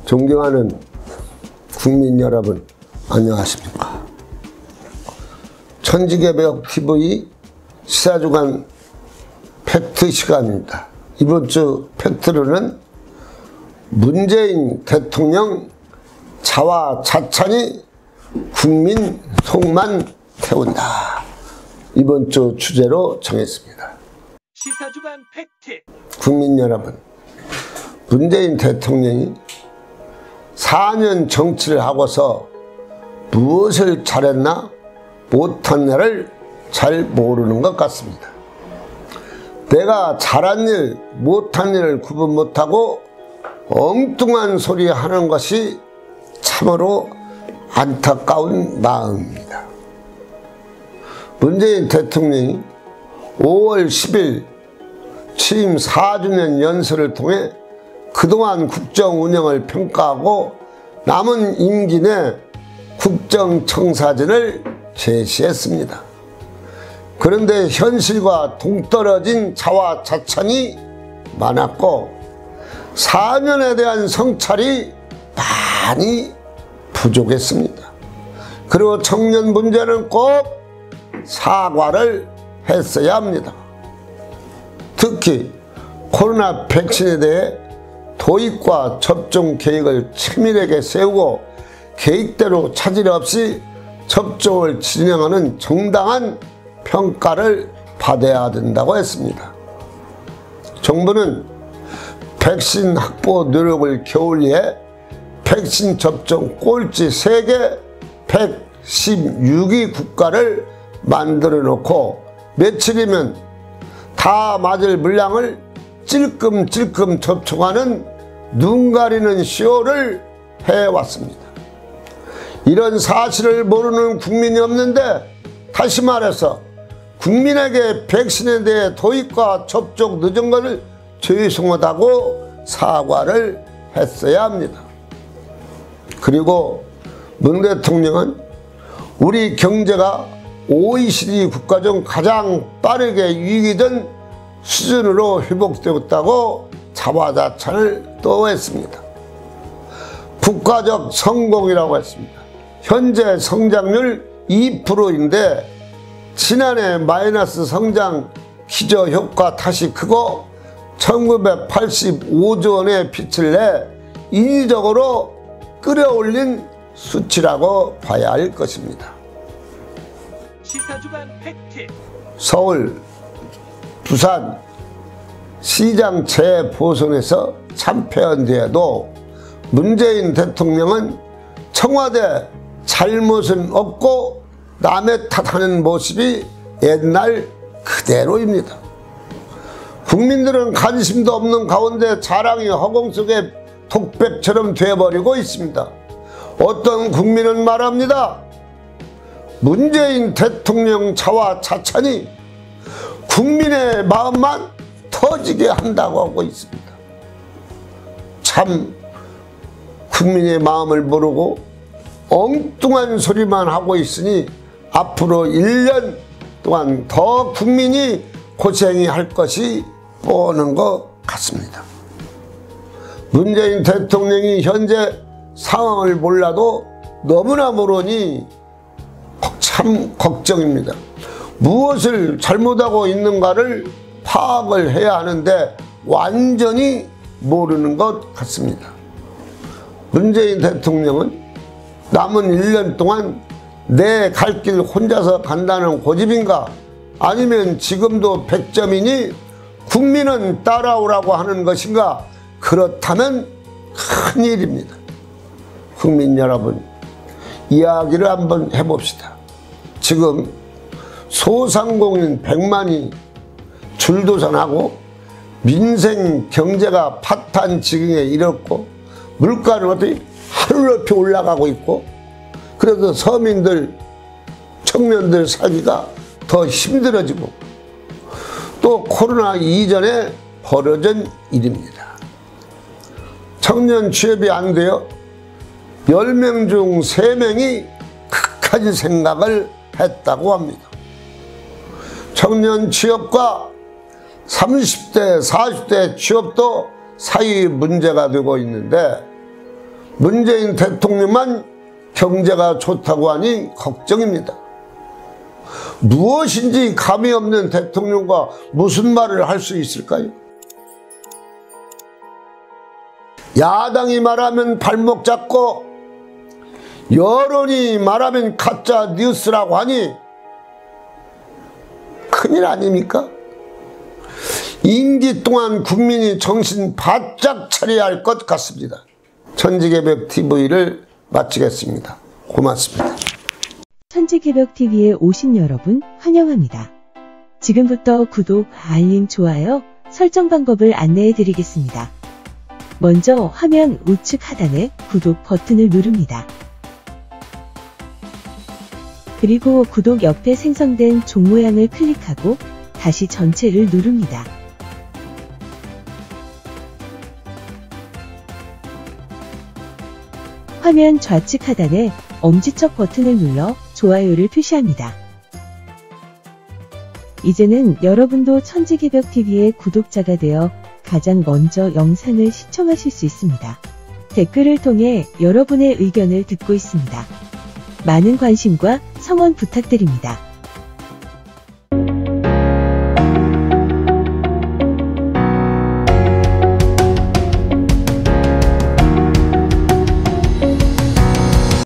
존경하는 국민 여러분, 안녕하십니까? 천지개벽TV 시사주간 팩트 시간입니다. 이번 주 팩트로는 문재인 대통령 자화자찬이 국민 속만 태운다. 이번 주 주제로 정했습니다. 시사주간 팩트. 국민 여러분, 문재인 대통령이 4년 정치를 하고서 무엇을 잘했나 못했나를 잘 모르는 것 같습니다. 내가 잘한 일 못한 일을 구분 못하고 엉뚱한 소리 하는 것이 참으로 안타까운 마음입니다. 문재인 대통령이 5월 10일 취임 4주년 연설을 통해 그동안 국정 운영을 평가하고 남은 임기 내 국정청사진을 제시했습니다. 그런데 현실과 동떨어진 자화자찬이 많았고 4년에 대한 성찰이 많이 부족했습니다. 그리고 청년 문제는 꼭 사과를 했어야 합니다. 특히 코로나 백신에 대해 도입과 접종 계획을 치밀하게 세우고 계획대로 차질 없이 접종을 진행하는 정당한 평가를 받아야 된다고 했습니다. 정부는 백신 확보 노력을 게을리해 백신 접종 꼴찌 세계 116위 국가를 만들어 놓고 며칠이면 다 맞을 물량을 찔끔찔끔 접촉하는 눈 가리는 쇼를 해왔습니다. 이런 사실을 모르는 국민이 없는데, 다시 말해서 국민에게 백신에 대해 도입과 접종 늦은 것을 죄송하다고 사과를 했어야 합니다. 그리고 문 대통령은 우리 경제가 OECD 국가 중 가장 빠르게 위기 전 수준으로 회복되었다고 자화자찬을 또 했습니다. 국가적 성공이라고 했습니다. 현재 성장률 2%인데 지난해 마이너스 성장 기저효과 탓이 크고 1985조 원의 빚을 내 인위적으로 끌어올린 수치라고 봐야 할 것입니다. 시사주간 팩트. 서울, 부산 시장 재보선에서 참패한 뒤에도 문재인 대통령은 청와대 잘못은 없고 남의 탓하는 모습이 옛날 그대로입니다. 국민들은 관심도 없는 가운데 자랑이 허공 속에 독백처럼 되어버리고 있습니다. 어떤 국민은 말합니다. 문재인 대통령 자화자찬이 국민의 마음만 터지게 한다고 하고 있습니다. 참 국민의 마음을 모르고 엉뚱한 소리만 하고 있으니 앞으로 1년 동안 더 국민이 고생이 할 것이 뻔한 것 같습니다. 문재인 대통령이 현재 상황을 몰라도 너무나 모르니 참 걱정입니다. 무엇을 잘못하고 있는가를 파악을 해야 하는데 완전히 모르는 것 같습니다. 문재인 대통령은 남은 1년 동안 내 갈 길 혼자서 간다는 고집인가, 아니면 지금도 100점이니 국민은 따라오라고 하는 것인가? 그렇다면 큰일입니다. 국민 여러분, 이야기를 한번 해봅시다. 지금 소상공인 100만이 줄도산하고 민생 경제가 파탄지경에 이르렀고 물가는 어떻게 하늘 높이 올라가고 있고, 그래서 서민들, 청년들 살기가 더 힘들어지고, 또 코로나 이전에 벌어진 일입니다. 청년 취업이 안 되어 10명 중 3명이 극한 생각을 했다고 합니다. 청년 취업과 30대, 40대 취업도 사회 문제가 되고 있는데 문재인 대통령만 경제가 좋다고 하니 걱정입니다. 무엇인지 감이 없는 대통령과 무슨 말을 할 수 있을까요? 야당이 말하면 발목 잡고 여론이 말하면 가짜 뉴스라고 하니 큰일 아닙니까? 임기 동안 국민이 정신 바짝 차려야 할 것 같습니다. 천지개벽TV를 마치겠습니다. 고맙습니다. 천지개벽TV에 오신 여러분 환영합니다. 지금부터 구독, 알림, 좋아요, 설정 방법을 안내해 드리겠습니다. 먼저 화면 우측 하단에 구독 버튼을 누릅니다. 그리고 구독 옆에 생성된 종 모양을 클릭하고 다시 전체를 누릅니다. 화면 좌측 하단에 엄지척 버튼을 눌러 좋아요를 표시합니다. 이제는 여러분도 천지개벽TV의 구독자가 되어 가장 먼저 영상을 시청하실 수 있습니다. 댓글을 통해 여러분의 의견을 듣고 있습니다. 많은 관심과 성원 부탁드립니다.